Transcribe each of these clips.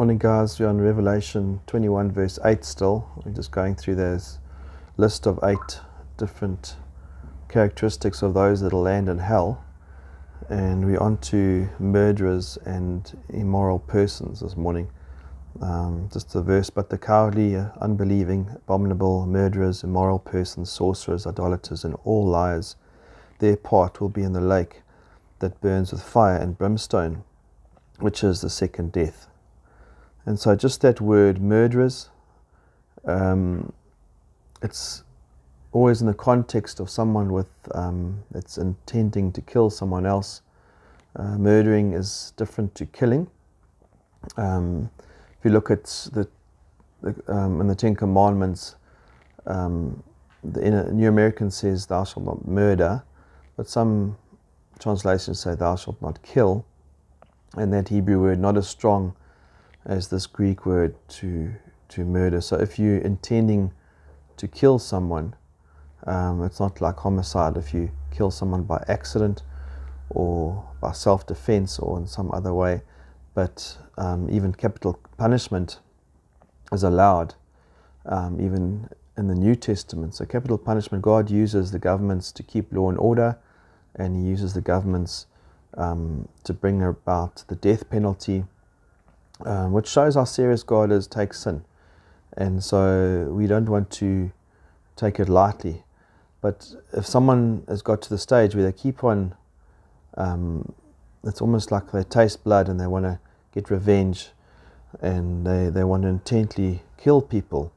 Morning, guys. We're on Revelation 21 verse 8 still. We're just going through this list of 8 different characteristics of those that'll land in hell. And we're on to murderers and immoral persons this morning. Just the verse, but the cowardly, unbelieving, abominable, murderers, immoral persons, sorcerers, idolaters, and all liars, their part will be in the lake that burns with fire and brimstone, which is the second death. And so just that word murderers, it's always in the context of someone with that's intending to kill someone else. Murdering is different to killing. If you look at in the Ten Commandments, the New American says thou shalt not murder, but some translations say thou shalt not kill, and that Hebrew word not as strong as this Greek word to murder. So if you're intending to kill someone, it's not like homicide if you kill someone by accident or by self-defense or in some other way, but even capital punishment is allowed even in the New Testament. So capital punishment, God uses the governments to keep law and order, and he uses the governments to bring about the death penalty, which shows how serious God is, takes sin. And so we don't want to take it lightly. But if someone has got to the stage where they keep on, it's almost like they taste blood and they want to get revenge and they want to intently kill people,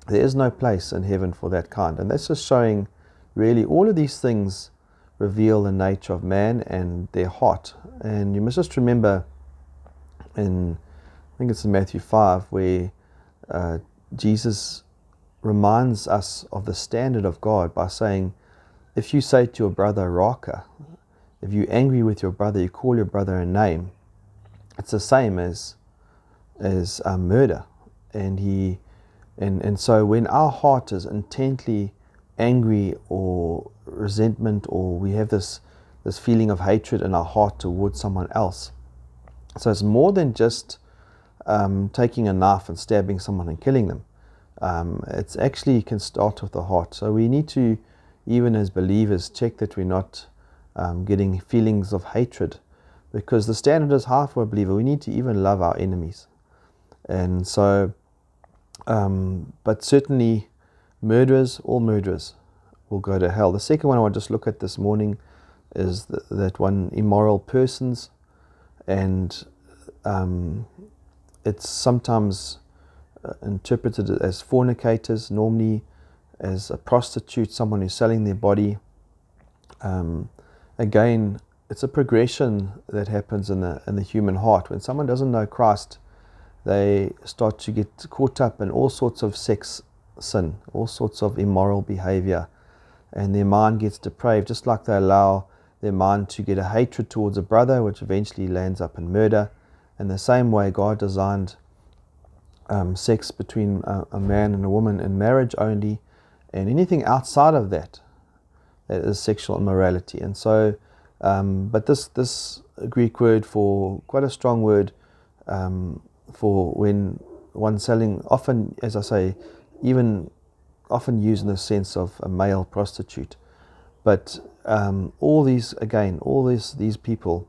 there is no place in heaven for that kind. And that's just showing really all of these things reveal the nature of man and their heart. And you must just remember I think it's in Matthew 5, where Jesus reminds us of the standard of God by saying, if you say to your brother Raka, if you're angry with your brother, you call your brother a name, it's the same as murder. And so when our heart is intently angry or resentment, or we have this feeling of hatred in our heart towards someone else, so it's more than just taking a knife and stabbing someone and killing them. It's actually can start with the heart. So we need to, even as believers, check that we're not getting feelings of hatred, because the standard is high for a believer. We need to even love our enemies. And so, but certainly murderers, all murderers will go to hell. The second one I want to just look at this morning is that one, immoral persons. And it's sometimes interpreted as fornicators, normally as a prostitute, someone who's selling their body. Again, it's a progression that happens in the human heart. When someone doesn't know Christ, they start to get caught up in all sorts of sex sin, all sorts of immoral behavior, and their mind gets depraved, just like they allow their mind to get a hatred towards a brother, which eventually lands up in murder. In the same way, God designed sex between a man and a woman in marriage only, and anything outside of that is sexual immorality. And so, but this Greek word, for quite a strong word for when one selling, often, as I say, even often used in the sense of a male prostitute. But all these people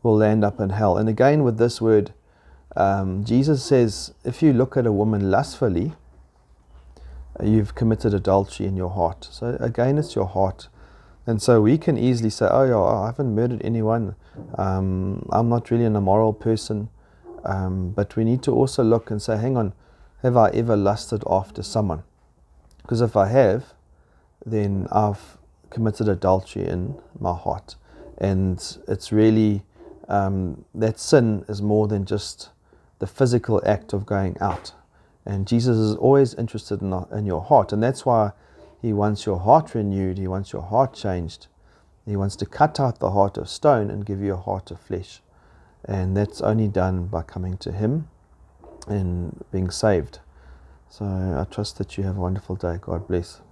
will land up in hell. And again, with this word, Jesus says, if you look at a woman lustfully, you've committed adultery in your heart. So again, it's your heart. And so we can easily say, oh yeah, I haven't murdered anyone. I'm not really an immoral person. But we need to also look and say, hang on, have I ever lusted after someone? Because if I have, then I've committed adultery in my heart. And it's really, that sin is more than just the physical act of going out. And Jesus is always interested in your heart. And that's why he wants your heart renewed. He wants your heart changed. He wants to cut out the heart of stone and give you a heart of flesh. And that's only done by coming to him and being saved. So I trust that you have a wonderful day. God bless.